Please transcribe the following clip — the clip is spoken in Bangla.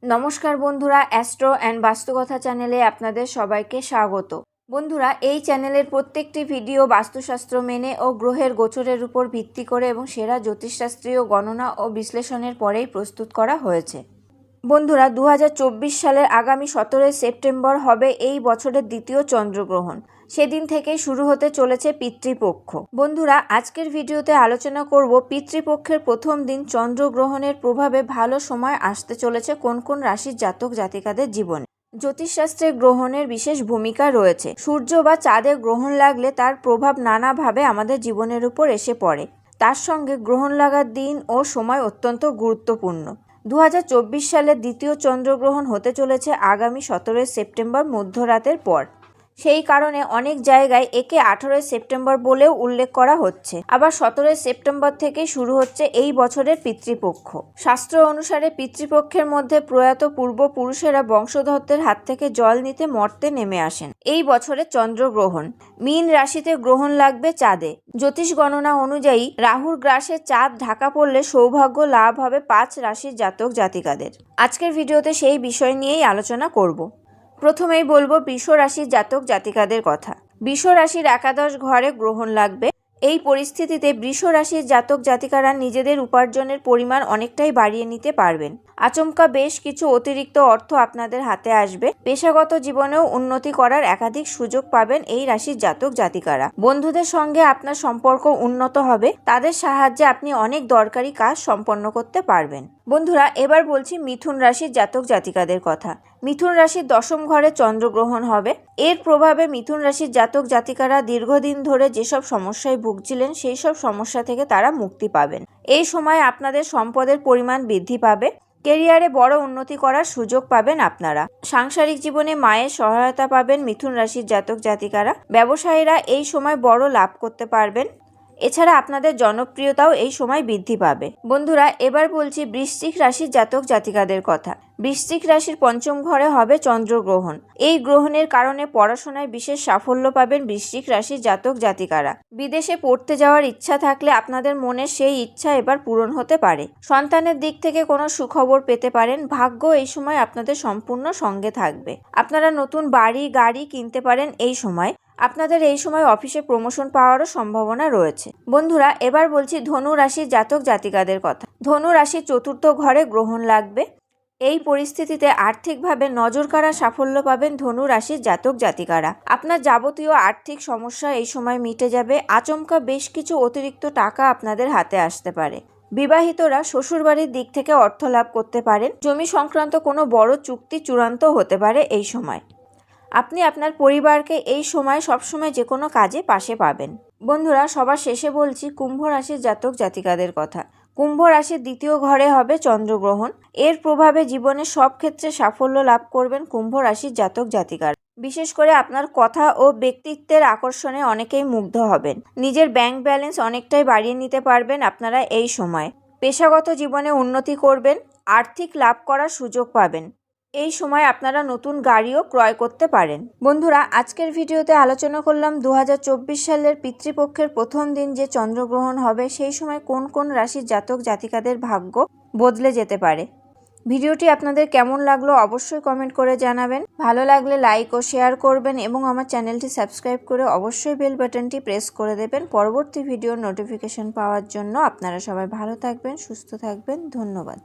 নমস্কার বন্ধুরা, অ্যাস্ট্রো অ্যান্ড বাস্তুকথা চ্যানেলে আপনাদের সবাইকে স্বাগত। বন্ধুরা, এই চ্যানেলের প্রত্যেকটি ভিডিও বাস্তুশাস্ত্র মেনে ও গ্রহের গোচরের উপর ভিত্তি করে এবং সেরা জ্যোতিষশাস্ত্রীয় গণনা ও বিশ্লেষণের পরেই প্রস্তুত করা হয়েছে। বন্ধুরা, 2024 সালের আগামী 17 সেপ্টেম্বর হবে এই বছরের দ্বিতীয় চন্দ্রগ্রহণ। সেদিন থেকেই শুরু হতে চলেছে পিতৃপক্ষ। বন্ধুরা, আজকের ভিডিওতে আলোচনা করব পিতৃপক্ষের প্রথম দিন চন্দ্রগ্রহণের প্রভাবে ভালো সময় আসতে চলেছে কোন কোন রাশির জাতক জাতিকাদের জীবনে। জ্যোতিষশাস্ত্রে গ্রহণের বিশেষ ভূমিকা রয়েছে। সূর্য বা চাঁদের গ্রহণ লাগলে তার প্রভাব নানাভাবে আমাদের জীবনের উপর এসে পড়ে। তার সঙ্গে গ্রহণ লাগার দিন ও সময় অত্যন্ত গুরুত্বপূর্ণ। 2024 সালের দ্বিতীয় চন্দ্রগ্রহণ হতে চলেছে আগামী 17 সেপ্টেম্বর মধ্যরাতের পর। সেই কারণে অনেক জায়গায় একে 18 সেপ্টেম্বর বলেও উল্লেখ করা হচ্ছে। আবার 17 সেপ্টেম্বর থেকেই শুরু হচ্ছে এই বছরের পিতৃপক্ষ। শাস্ত্র অনুসারে পিতৃপক্ষের মধ্যে প্রয়াত পূর্বপুরুষেরা বংশধরদের হাত থেকে জল নিতে মর্তে নেমে আসেন। এই বছরের চন্দ্রগ্রহণ মীন রাশিতে গ্রহণ লাগবে চাঁদে। জ্যোতিষ গণনা অনুযায়ী রাহুর গ্রাসে চাঁদ ঢাকা পড়লে সৌভাগ্য লাভ হবে 5 রাশির জাতক জাতিকাদের। আজকের ভিডিওতে সেই বিষয় নিয়েই আলোচনা করব। প্রথমেই বলবো বৃষ রাশির জাতক জাতিকাদের কথা। বৃষ রাশির একাদশ ঘরে গ্রহণ লাগবে। এই পরিস্থিতিতে বৃষ রাশির জাতক জাতিকারা নিজেদের উপার্জনের পরিমাণ অনেকটাই বাড়িয়ে নিতে পারবেন। আচমকা বেশ কিছু অতিরিক্ত অর্থ আপনাদের হাতে আসবে। পেশাগত জীবনেও উন্নতি করার একাধিক সুযোগ পাবেন এই রাশির জাতক জাতিকারা। বন্ধুদের সঙ্গে আপনার সম্পর্ক উন্নত হবে। তাদের সাহায্যে আপনি অনেক দরকারি কাজ সম্পন্ন করতে পারবেন। বন্ধুরা, এবার বলছি মিথুন রাশির জাতক জাতিকাদের কথা। মিথুন রাশির দশম ঘরে চন্দ্রগ্রহণ হবে। এর প্রভাবে মিথুন রাশির জাতক জাতিকারা দীর্ঘদিন ধরে যেসব সমস্যায় ভুগছিলেন সেই সব সমস্যা থেকে তারা মুক্তি পাবেন। এই সময় আপনাদের সম্পদের পরিমাণ বৃদ্ধি পাবে। কেরিয়ারে বড় উন্নতি করার সুযোগ পাবেন আপনারা। সাংসারিক জীবনে মায়ের সহায়তা পাবেন মিথুন রাশির জাতক জাতিকারা। ব্যবসায়ীরা এই সময় বড় লাভ করতে পারবেন। এছাড়া আপনাদের জনপ্রিয়তাও এই সময় বৃদ্ধি পাবে। বন্ধুরা, এবার বলছি বৃশ্চিক রাশির জাতক জাতিকাদের কথা। বৃশ্চিক রাশির পঞ্চম ঘরে হবে চন্দ্রগ্রহণ। এই গ্রহণের কারণে পড়াশোনায় বিশেষ সাফল্য পাবেন বৃশ্চিক রাশির জাতক জাতিকারা। বিদেশে পড়তে যাওয়ার ইচ্ছা থাকলে আপনাদের মনের সেই ইচ্ছা এবার পূরণ হতে পারে। সন্তানের দিক থেকে কোনো সুখবর পেতে পারেন। ভাগ্য এই সময় আপনাদের সম্পূর্ণ সঙ্গে থাকবে। আপনারা নতুন বাড়ি গাড়ি কিনতে পারেন এই সময়। আপনাদের এই সময় অফিসে প্রমোশন পাওয়ারও সম্ভাবনা রয়েছে। বন্ধুরা, এবার বলছি ধনু রাশির জাতক জাতিকাদের কথা। ধনু রাশির চতুর্থ ঘরে গ্রহণ লাগবে। এই পরিস্থিতিতে আর্থিকভাবে নজরকাড়া সাফল্য পাবেন ধনু রাশির জাতক জাতিকারা। আপনার যাবতীয় আর্থিক সমস্যা এই সময় মিটে যাবে। আচমকা বেশ কিছু অতিরিক্ত টাকা আপনাদের হাতে আসতে পারে। বিবাহিতরা শ্বশুরবাড়ির দিক থেকে অর্থ লাভ করতে পারেন। জমি সংক্রান্ত কোনো বড় চুক্তি চূড়ান্ত হতে পারে এই সময়। আপনি আপনার পরিবারকে এই সময় সবসময় যে কোনো কাজে পাশে পাবেন। বন্ধুরা, সবার শেষে বলছি কুম্ভ রাশির জাতক জাতিকাদের কথা। কুম্ভ রাশির দ্বিতীয় ঘরে হবে চন্দ্রগ্রহণ। এর প্রভাবে জীবনের সব ক্ষেত্রে সাফল্য লাভ করবেন কুম্ভ রাশির জাতক জাতিকারা। বিশেষ করে আপনার কথা ও ব্যক্তিত্বের আকর্ষণে অনেকেই মুগ্ধ হবেন। নিজের ব্যাংক ব্যালেন্স অনেকটাই বাড়িয়ে নিতে পারবেন আপনারা এই সময়। পেশাগত জীবনে উন্নতি করবেন। আর্থিক লাভ করার সুযোগ পাবেন। এই সময় আপনারা নতুন গাড়িও ক্রয় করতে পারেন। বন্ধুরা, আজকের ভিডিওতে আলোচনা করলাম 2024 সালের পিতৃপক্ষের প্রথম দিন যে চন্দ্রগ্রহণ হবে সেই সময় কোন কোন রাশির জাতক জাতিকাদের ভাগ্য বদলে যেতে পারে। ভিডিওটি আপনাদের কেমন লাগলো অবশ্যই কমেন্ট করে জানাবেন। ভালো লাগলে লাইক ও শেয়ার করবেন এবং আমার চ্যানেলটি সাবস্ক্রাইব করে অবশ্যই বেল বাটনটি প্রেস করে দেবেন পরবর্তী ভিডিওর নোটিফিকেশন পাওয়ার জন্য। আপনারা সবাই ভালো থাকবেন, সুস্থ থাকবেন। ধন্যবাদ।